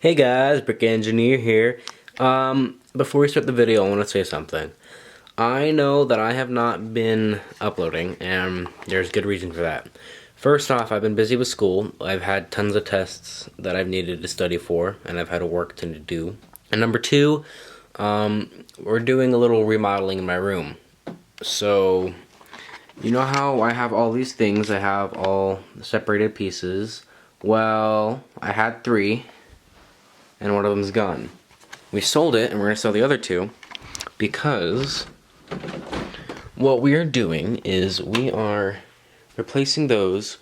Hey guys, Brick Engineer here. Before we start the video, I want to say something. I know that I have not been uploading, and there's good reason for that. First off, I've been busy with school. I've had tons of tests that I've needed to study for, and I've had work to do. And number two, we're doing a little remodeling in my room. So, you know how I have all these things, I have all separated pieces. Well, I had three, and one of them's gone. We sold it, and we're gonna sell the other two because what we are doing is we are replacing those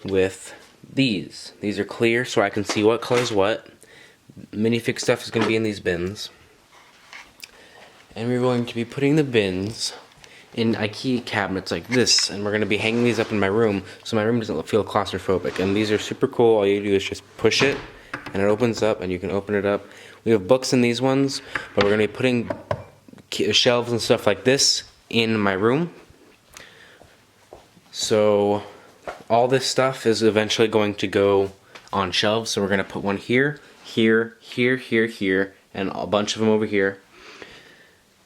with these. These are clear, so I can see what color's what. Minifig stuff is gonna be in these bins, and we're going to be putting the bins in IKEA cabinets like this, and we're gonna be hanging these up in my room so my room doesn't feel claustrophobic. And these are super cool. All you do is just push it and it opens up, and you can open it up. We have books in these ones, but we're going to be putting shelves and stuff like this in my room. So all this stuff is eventually going to go on shelves. So we're going to put one here, here, here, here, here, and a bunch of them over here.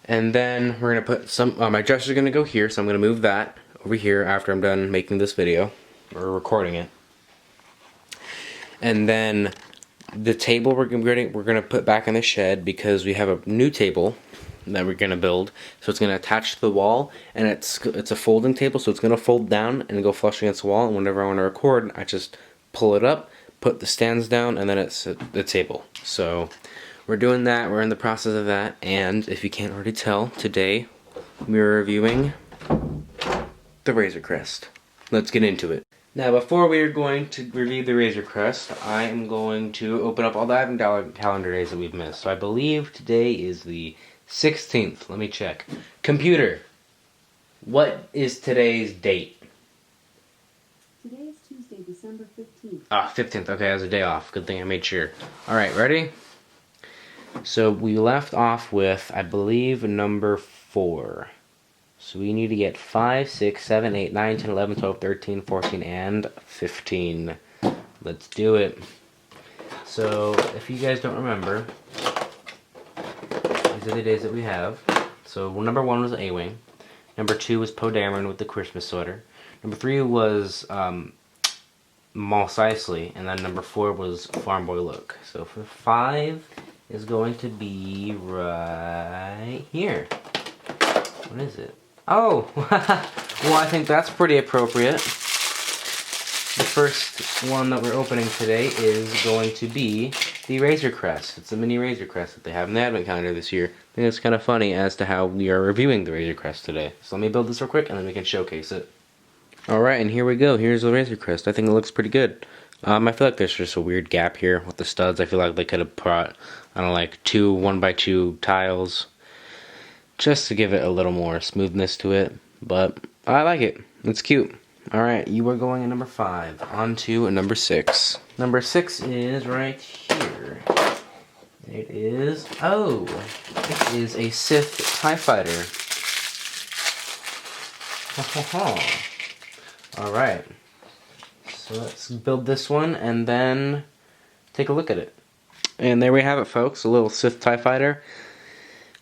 And then we're going to put some, my dresser is going to go here, so I'm going to move that over here after I'm done making this video, or recording it. And then the table we're gonna put back in the shed because we have a new table that we're gonna build. So it's gonna attach to the wall, and it's a folding table, so it's gonna fold down and go flush against the wall. And whenever I want to record, I just pull it up, put the stands down, and then it's the table. So we're doing that. We're in the process of that. And if you can't already tell, today we're reviewing the Razor Crest. Let's get into it. Now, before we are going to review the Razor Crest, I am going to open up all the advent calendar days that we've missed. So I believe today is the 16th. Let me check. Computer, what is today's date? Today is Tuesday, December 15th. Ah, 15th. Okay, I was a day off. Good thing I made sure. Alright, ready? So we left off with, I believe, number 4. So we need to get 5, 6, 7, 8, 9, 10, 11, 12, 13, 14, and 15. Let's do it. So, if you guys don't remember, these are the days that we have. So, number 1 was A-Wing. Number 2 was Poe Dameron with the Christmas sweater. Number 3 was Mos Eisley. And then number 4 was Farm Boy Luke. So, for 5 is going to be right here. What is it? Oh, well, I think that's pretty appropriate. The first one that we're opening today is going to be the Razor Crest. It's a mini Razor Crest that they have in the advent calendar this year. I think it's kind of funny as to how we are reviewing the Razor Crest today. So let me build this real quick, and then we can showcase it. Alright, and here we go. Here's the Razor Crest. I think it looks pretty good. I feel like there's just a weird gap here with the studs. I feel like they could have brought, I don't know, like 2 1x2 tiles, just to give it a little more smoothness to it, but I like it. It's cute. Alright, you are going in number 5. On to number 6. Number 6 is right here. It is, it is a Sith TIE Fighter. Alright, so let's build this one and then take a look at it. And there we have it, folks, a little Sith TIE Fighter.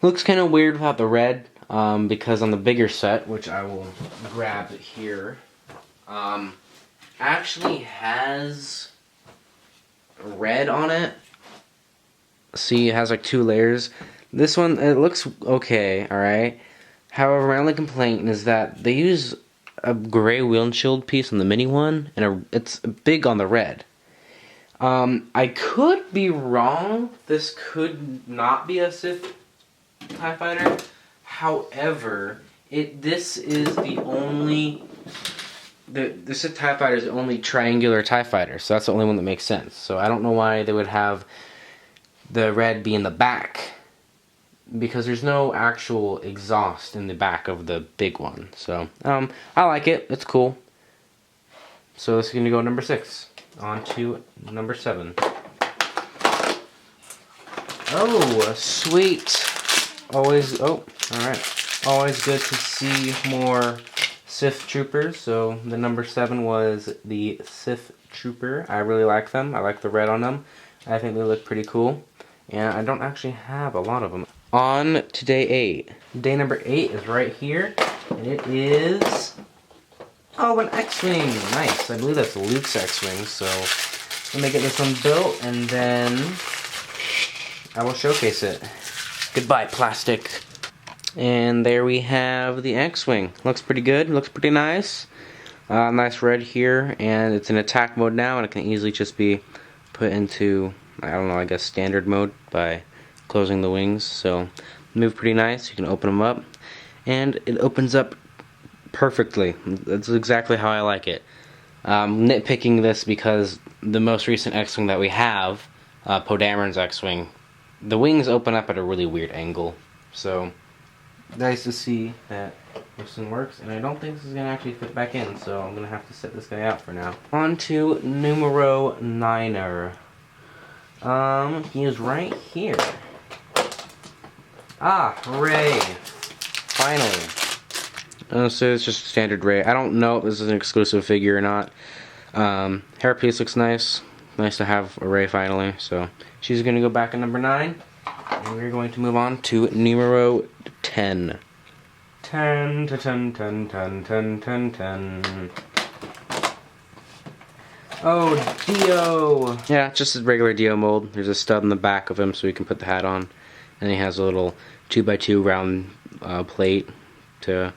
Looks kind of weird without the red, because on the bigger set, which I will grab here, actually has red on it. See, it has like 2 layers. This one, it looks okay, alright? However, my only complaint is that they use a gray windshield piece on the mini one, and it's big on the red. I could be wrong. This could not be a Sith TIE Fighter. However, this is the only, the Sith TIE Fighter is the only triangular TIE Fighter, so that's the only one that makes sense. So I don't know why they would have the red be in the back, because there's no actual exhaust in the back of the big one. So I like it. It's cool. So this is going to go number 6. On to number 7. Oh, sweet. Always, alright. Always good to see more Sith Troopers. So the number 7 was the Sith Trooper. I really like them. I like the red on them. I think they look pretty cool. And I don't actually have a lot of them. On to day 8. Day number 8 is right here. And it is... oh, an X-Wing! Nice. I believe that's Luke's X-Wing, so... let me get this one built, and then... I will showcase it. Goodbye, plastic. And there we have the X-Wing. Looks pretty good. Looks pretty nice. Nice red here, and it's in attack mode now, and it can easily just be put into, I don't know, I guess standard mode by closing the wings. So move pretty nice. You can open them up, and it opens up perfectly. That's exactly how I like it. Nitpicking this because the most recent X-Wing that we have, Poe Dameron's X-Wing, the wings open up at a really weird angle. So nice to see that this one works, and I don't think this is going to actually fit back in, so I'm going to have to set this guy out for now. On to numero 9er. He is right here. Ah, Ray. Finally. So it's just standard Ray. I don't know if this is an exclusive figure or not. Hairpiece looks nice. Nice to have a Ray finally. So she's going to go back in number 9. And we're going to move on to numero 10. 10 to 10, 10, 10, 10, 10, 10. Oh, Dio! Yeah, just a regular Dio mold. There's a stud in the back of him so we can put the hat on. And he has a little 2x2 round plate to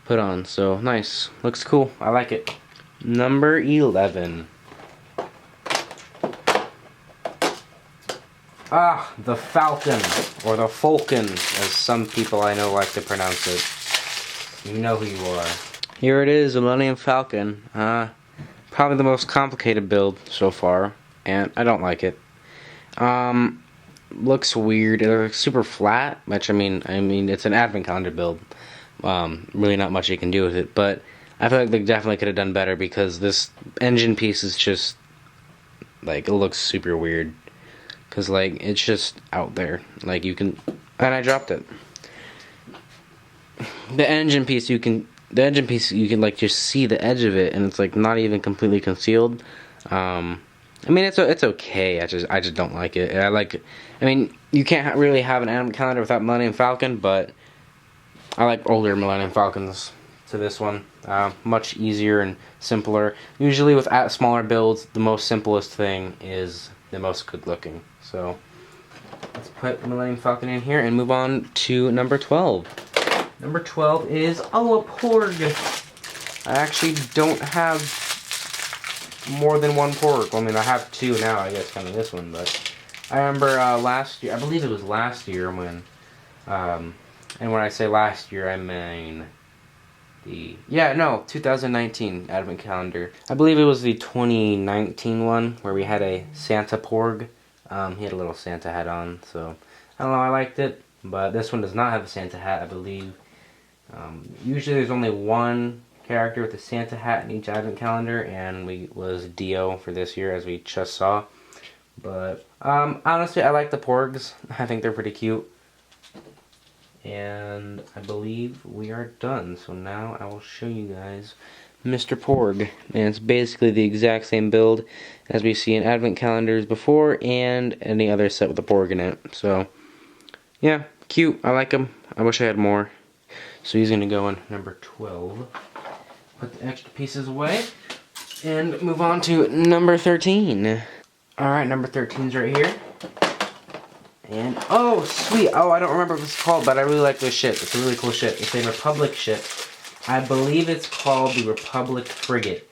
put on. So, nice. Looks cool. I like it. Number 11. Ah, the Falcon, or the Falcon, as some people I know like to pronounce it. You know who you are. Here it is, the Millennium Falcon. Probably the most complicated build so far, and I don't like it. Looks weird. It looks super flat, which I mean, it's an advent calendar build. Really not much you can do with it, but I feel like they definitely could have done better because this engine piece is just, like, it looks super weird. Because, like, it's just out there. Like, you can... and I dropped it. The engine piece, you can, like, just see the edge of it, and it's, like, not even completely concealed. I mean, it's okay. I just don't like it. I mean, you can't really have an advent calendar without Millennium Falcon, but I like older Millennium Falcons to this one. Much easier and simpler. Usually with smaller builds, the most simplest thing is the most good looking. So let's put Millennium Falcon in here and move on to number 12. Number 12 is, oh, a Porg. I actually don't have more than one Porg. Well, I mean, I have 2 now, I guess, kind of this one, but I remember last year, I believe it was last year when, and when I say last year, I mean 2019 Advent Calendar. I believe it was the 2019 one where we had a Santa Porg. He had a little Santa hat on, so I don't know, I liked it. But this one does not have a Santa hat, I believe. Usually there's only one character with a Santa hat in each Advent Calendar, and was Dio for this year, as we just saw. But honestly, I like the Porgs. I think they're pretty cute. And I believe we are done. So now I will show you guys Mr. Porg. And it's basically the exact same build as we see in Advent Calendars before and any other set with a Porg in it. So, yeah, cute. I like him. I wish I had more. So he's going to go in number 12. Put the extra pieces away. And move on to number 13. Alright, number 13's right here. And, oh, sweet. Oh, I don't remember what it's called, but I really like this ship. It's a really cool ship. It's a Republic ship. I believe it's called the Republic Frigate.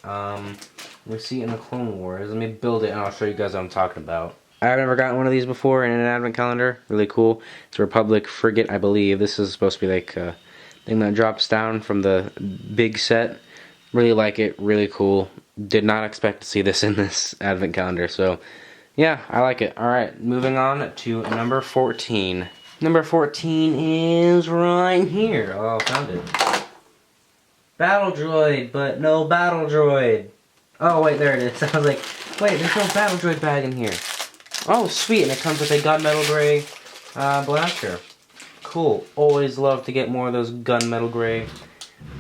We see it in the Clone Wars. Let me build it, and I'll show you guys what I'm talking about. I've never gotten one of these before in an Advent Calendar. Really cool. It's a Republic Frigate, I believe. This is supposed to be like a thing that drops down from the big set. Really like it. Really cool. Did not expect to see this in this Advent Calendar, so... yeah, I like it. Alright, moving on to number 14. Number 14 is right here. Oh, found it. Battle Droid, but no Battle Droid. Oh, wait, there it is. I was like, wait, there's no Battle Droid bag in here. Oh, sweet, and it comes with a Gunmetal Gray blaster. Cool. Always love to get more of those Gunmetal Gray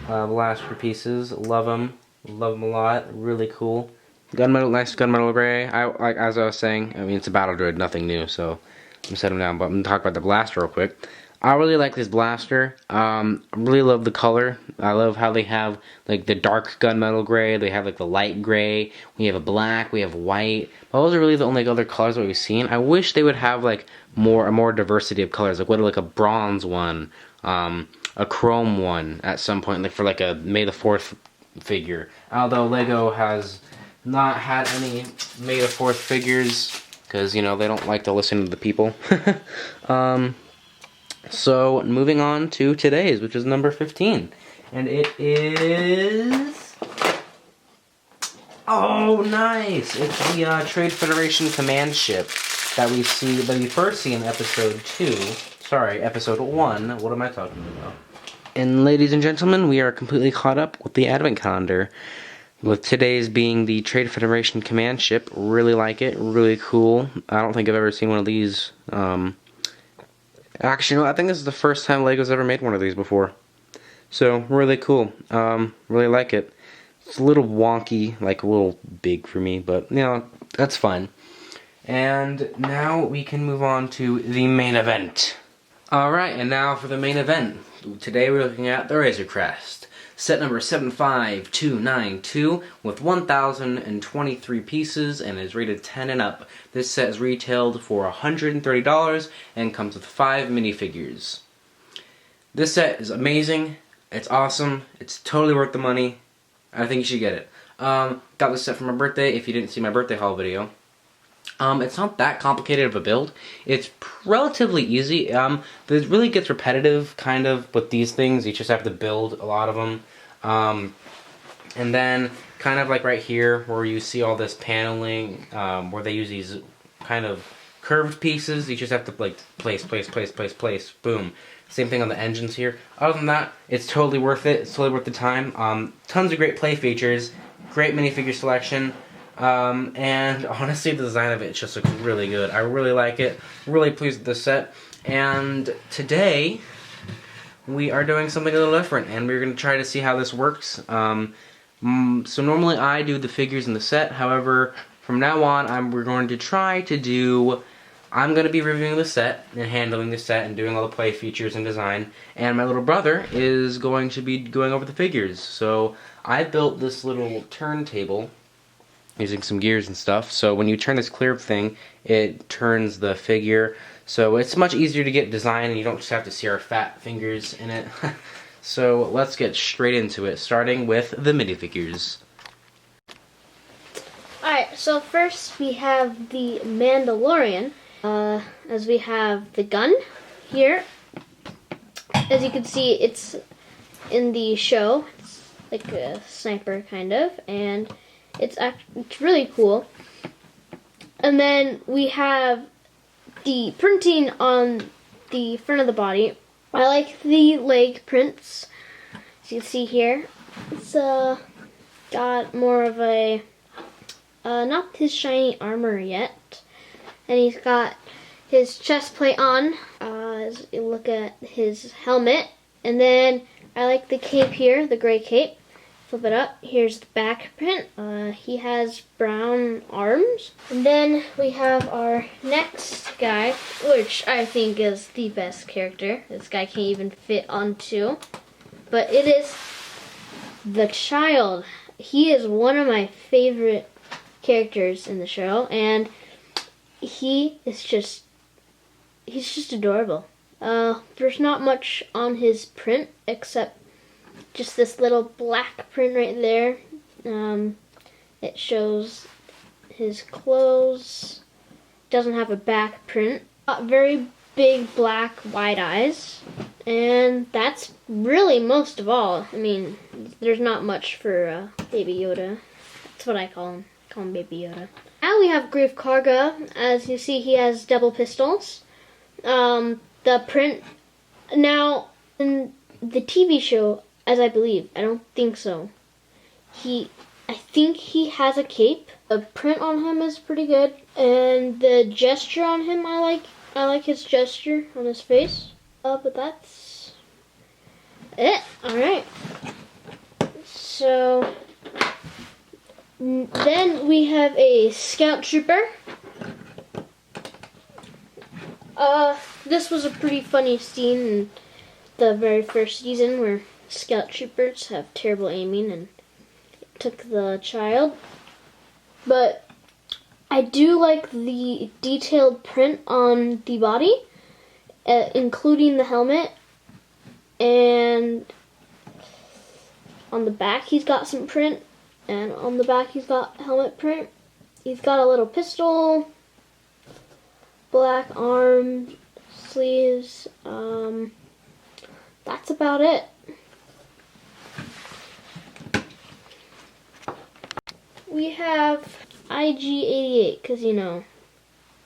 blaster pieces. Love them. Love them a lot. Really cool. Nice gunmetal gray. Like as I was saying, I mean it's a battle droid, nothing new, so I'm setting down. But I'm gonna talk about the blaster real quick. I really like this blaster. I really love the color. I love how they have like the dark gunmetal gray. They have like the light gray. We have a black. We have white. Those are really the only other colors that we've seen. I wish they would have like a more diversity of colors. Like a bronze one, a chrome one at some point, like for like a May the 4th figure. Although Lego has not had any May the 4th figures because you know they don't like to listen to the people. So, moving on to today's, which is number 15. And it is... Oh, nice! It's the Trade Federation command ship that we first see in episode 2. Sorry, episode 1. What am I talking about? And ladies and gentlemen, we are completely caught up with the advent calendar. With today's being the Trade Federation command ship. Really like it. Really cool. I don't think I've ever seen one of these. Actually, no, I think this is the first time Lego's ever made one of these before. So, really cool. Really like it. It's a little wonky, like a little big for me, but, you know, that's fine. And now we can move on to the main event. Alright, and now for the main event. Today we're looking at the Razor Crest. Set number 75292 with 1,023 pieces and is rated 10 and up. This set is retailed for $130 and comes with 5 minifigures. This set is amazing. It's awesome. It's totally worth the money. I think you should get it. Got this set for my birthday if you didn't see my birthday haul video. It's not that complicated of a build. It's relatively easy. It really gets repetitive, kind of, with these things. You just have to build a lot of them. And then, kind of like right here, where you see all this paneling, where they use these kind of curved pieces, you just have to, like, place, boom. Same thing on the engines here. Other than that, it's totally worth it. It's totally worth the time. Tons of great play features, great minifigure selection. And honestly, the design of it just looks really good. I really like it. Really pleased with this set. And today, we are doing something a little different, and we're going to try to see how this works. So normally I do the figures in the set. However, from now on, we're going to try to do... I'm going to be reviewing the set and handling the set and doing all the play features and design. And my little brother is going to be going over the figures. So I built this little turntable using some gears and stuff. So when you turn this clear thing, it turns the figure. So it's much easier to get design and you don't just have to see our fat fingers in it. So let's get straight into it, starting with the minifigures. Alright, so first we have the Mandalorian, as we have the gun here. As you can see, it's in the show. It's like a sniper, kind of, and it's really cool. And then we have the printing on the front of the body. I like the leg prints, as you can see here. It's got more of a, not his shiny armor yet. And he's got his chest plate on, as you look at his helmet. And then I like the cape here, the gray cape. Flip it up. Here's the back print. He has brown arms. And then we have our next guy, which I think is the best character. This guy can't even fit on 2. But it is the Child. He is one of my favorite characters in the show, and he's just adorable. There's not much on his print except just this little black print right there. It shows his clothes. Doesn't have a back print. Very big black wide eyes. And that's really most of all. I mean, there's not much for Baby Yoda. That's what I call him. I call him Baby Yoda. Now we have Grief Karga. As you see, he has double pistols. The print... Now, in the TV show, as I believe, I don't think so. I think he has a cape. The print on him is pretty good. And the gesture on him, I like his gesture on his face. But that's it. Alright. So, Then we have a Scout Trooper. This was a pretty funny scene in the very first season where Scout Troopers have terrible aiming and took the child. But I do like the detailed print on the body, including the helmet, and on the back he's got some print, and on the back he's got helmet print. He's got a little pistol, black arm, sleeves. That's about it. We have IG-88, because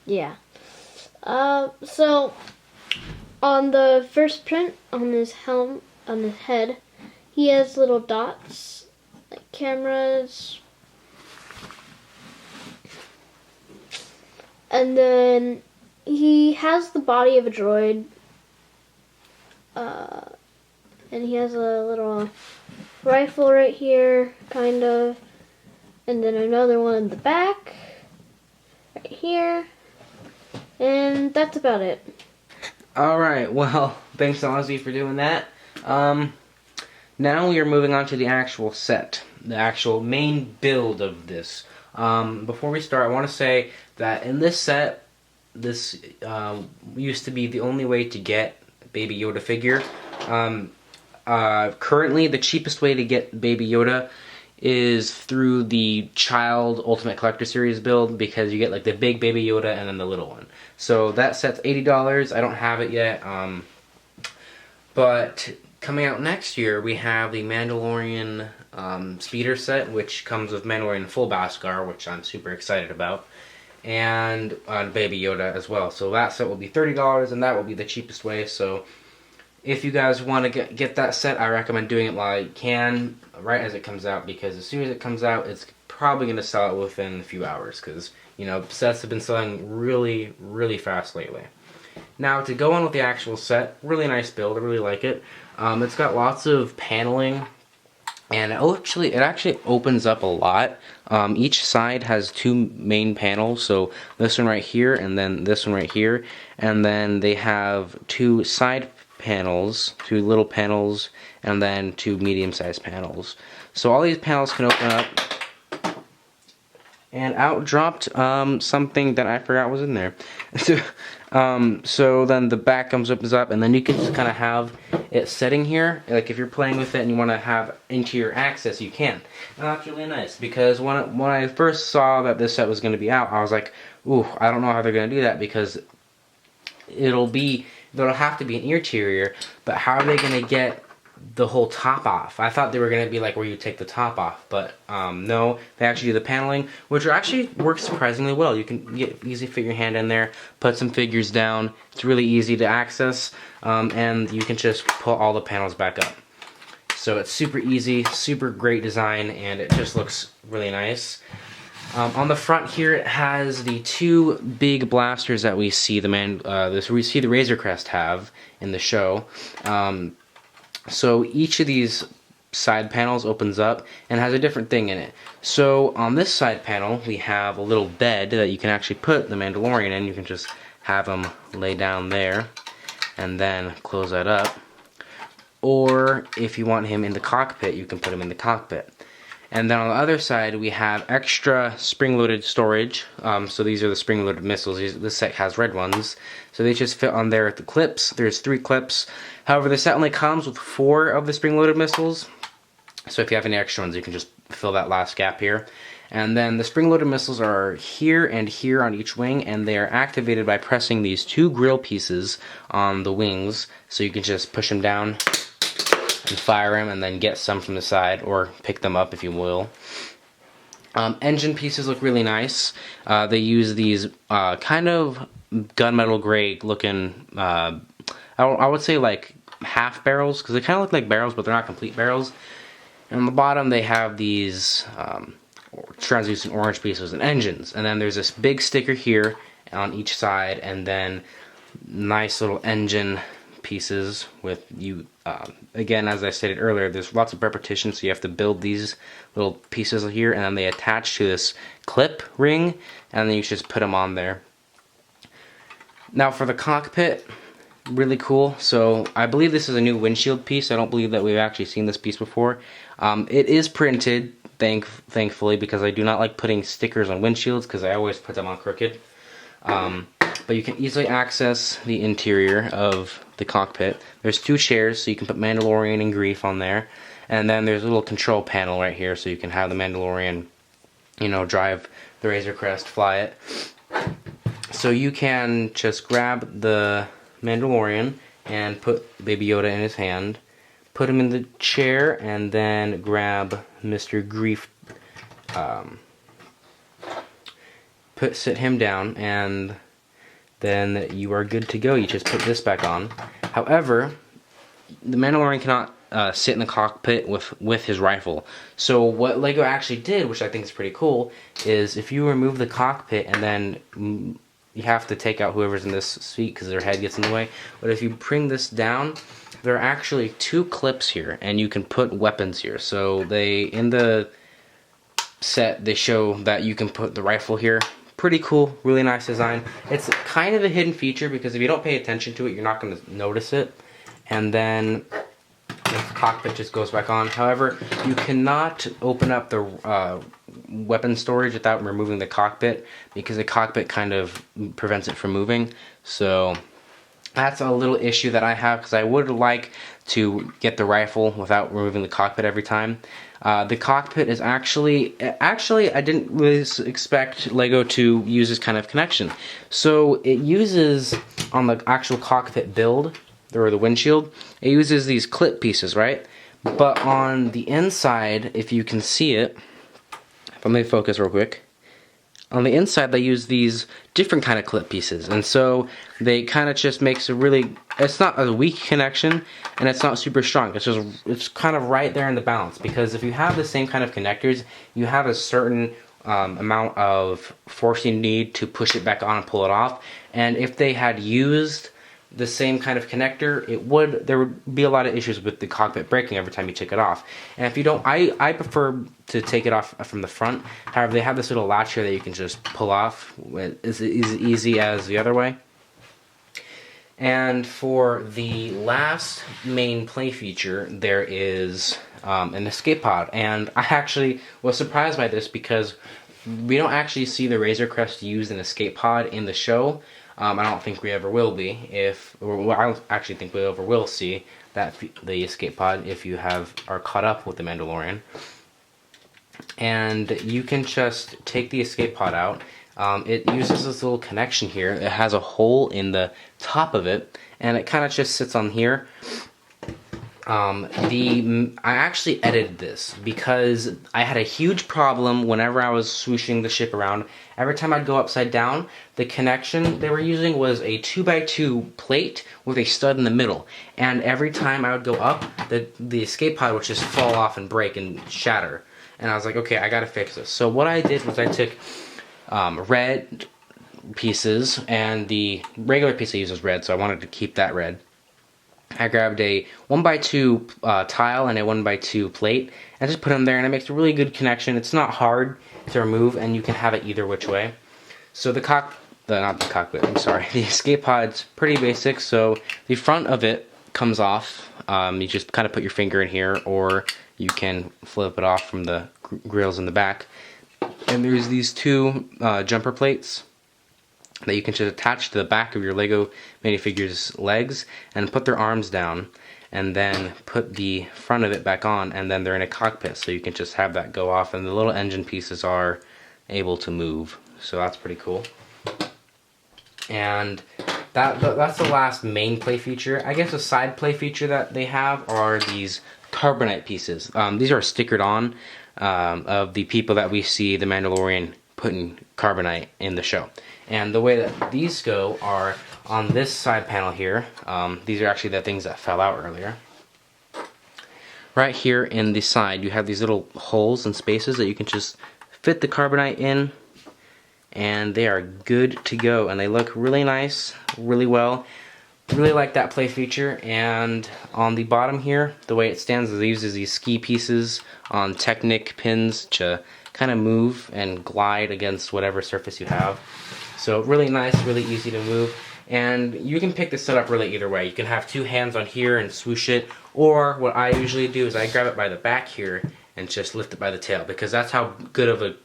yeah. So on the first print on his helm, on his head, he has little dots like cameras, and then he has the body of a droid, and he has a little rifle right here, kind of, and then another one in the back, right here, and that's about it. Alright, well, thanks to Ozzy for doing that. Now we are moving on to the actual set, the actual main build of this. Before we start, I want to say that in this set, this used to be the only way to get Baby Yoda figure. Currently, the cheapest way to get Baby Yoda is through the Child Ultimate Collector Series build, because you get like the big Baby Yoda and then the little one. So that set's $80. I don't have it yet, but coming out next year, we have the Mandalorian speeder set, which comes with Mandalorian full Beskar, which I'm super excited about, and Baby Yoda as well. So that set will be $30, and that will be the cheapest way. So if you guys want to get that set, I recommend doing it while you can, right as it comes out, because as soon as it comes out, it's probably going to sell out within a few hours, because, sets have been selling really, really fast lately. Now, to go on with the actual set, really nice build, I really like it. It's got lots of paneling, and it actually opens up a lot. Each side has two main panels, so this one right here, and then this one right here, and then they have two side panels, two little panels, and then two medium-sized panels. So all these panels can open up, and out dropped something that I forgot was in there. So then the back opens up, and then you can just kind of have it setting here. Like if you're playing with it and you want to have interior access, you can. And that's really nice, because when I first saw that this set was going to be out, I was like, ooh, I don't know how they're going to do that, because there'll have to be an interior, but how are they going to get the whole top off? I thought they were going to be like where you take the top off, but no, they actually do the paneling, which actually works surprisingly well. You can easily fit your hand in there, put some figures down. It's really easy to access, and you can just pull all the panels back up. So it's super easy, super great design, and it just looks really nice. On the front here, it has the two big blasters that we see the Razor Crest have in the show. So each of these side panels opens up and has a different thing in it. So on this side panel, we have a little bed that you can actually put the Mandalorian in. You can just have him lay down there and then close that up. Or if you want him in the cockpit, you can put him in the cockpit. And then on the other side, we have extra spring-loaded storage. So these are the spring-loaded missiles. This set has red ones. So they just fit on there with the clips. There's 3 clips. However, the set only comes with 4 of the spring-loaded missiles. So if you have any extra ones, you can just fill that last gap here. And then the spring-loaded missiles are here and here on each wing, and they are activated by pressing these 2 grill pieces on the wings. So you can just push them down and fire them, and then get some from the side, or pick them up if you will. Engine pieces look really nice. They use these kind of gunmetal gray looking, I would say like half barrels, because they kind of look like barrels, but they're not complete barrels. And on the bottom they have these translucent orange pieces and engines. And then there's this big sticker here on each side, and then nice little engine pieces with you. Again, as I stated earlier, there's lots of repetition, so you have to build these little pieces here, and then they attach to this clip ring, and then you just put them on there. Now for the cockpit, really cool. So I believe this is a new windshield piece. I don't believe that we've actually seen this piece before. It is printed, thankfully, because I do not like putting stickers on windshields because I always put them on crooked. But you can easily access the interior of the cockpit. There's 2 chairs, so you can put Mandalorian and Grief on there. And then there's a little control panel right here, so you can have the Mandalorian, you know, drive the Razor Crest, fly it. So you can just grab the Mandalorian and put Baby Yoda in his hand, put him in the chair, and then grab Mr. Grief, sit him down, and then you are good to go. You just put this back on. However, the Mandalorian cannot sit in the cockpit with his rifle. So what Lego actually did, which I think is pretty cool, is if you remove the cockpit and then you have to take out whoever's in this seat because their head gets in the way. But if you bring this down, there are actually 2 clips here, and you can put weapons here. So in the set, they show that you can put the rifle here. Pretty cool, really nice design. It's kind of a hidden feature because if you don't pay attention to it, you're not going to notice it. And then the cockpit just goes back on. However, you cannot open up the weapon storage without removing the cockpit because the cockpit kind of prevents it from moving. So that's a little issue that I have because I would like to get the rifle without removing the cockpit every time. The cockpit is actually I didn't really expect Lego to use this kind of connection. So it uses, on the actual cockpit build, or the windshield, it uses these clip pieces, right? But on the inside, if you can see it, let me focus real quick. On the inside, they use these different kind of clip pieces, and so they kind of just makes a really, it's not a weak connection, and it's not super strong. It's kind of right there in the balance, because if you have the same kind of connectors, you have a certain amount of force you need to push it back on and pull it off. And if they had used the same kind of connector, there would be a lot of issues with the cockpit breaking every time you took it off. And if you don't, I prefer to take it off from the front. However, they have this little latch here that you can just pull off. It's as easy as the other way. And for the last main play feature, there is an escape pod. And I actually was surprised by this because we don't actually see the Razor Crest use an escape pod in the show. I don't think we ever will be. I don't actually think we ever will see the escape pod if you are caught up with the Mandalorian. And you can just take the escape pod out. It uses this little connection here. It has a hole in the top of it, and it kind of just sits on here. I actually edited this because I had a huge problem whenever I was swooshing the ship around. Every time I'd go upside down, the connection they were using was a 2x2 plate with a stud in the middle. And every time I would go up, the escape pod would just fall off and break and shatter. And I was like, okay, I gotta fix this. So what I did was I took red pieces, and the regular piece I use is red, so I wanted to keep that red. I grabbed a 1x2 tile and a 1x2 plate and just put them there, and it makes a really good connection. It's not hard to remove, and you can have it either which way. So the escape pod's pretty basic. So the front of it comes off. You just kind of put your finger in here, or you can flip it off from the grills in the back. And there's these 2 jumper plates that you can just attach to the back of your Lego minifigure's legs and put their arms down, and then put the front of it back on, and then they're in a cockpit, so you can just have that go off, and the little engine pieces are able to move. So that's pretty cool. And that's the last main play feature. I guess a side play feature that they have are these carbonite pieces. These are stickered on of the people that we see the Mandalorian putting carbonite in the show. And the way that these go are on this side panel here. These are actually the things that fell out earlier. Right here in the side, you have these little holes and spaces that you can just fit the carbonite in, and they are good to go. And they look really nice, really well. Really like that play feature. And on the bottom here, the way it stands is it uses these ski pieces on Technic pins to kind of move and glide against whatever surface you have. So really nice, really easy to move. And you can pick this setup really either way. You can have two hands on here and swoosh it, or what I usually do is I grab it by the back here and just lift it by the tail, because that's how good of a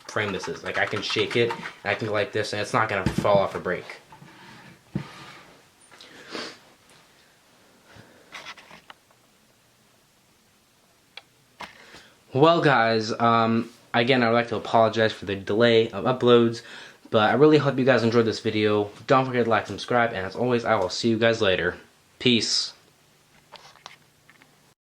frame this is. Like, I can shake it, and I can go like this, and it's not gonna fall off or break. Well guys, again, I would like to apologize for the delay of uploads, but I really hope you guys enjoyed this video. Don't forget to like, subscribe, and as always, I will see you guys later. Peace.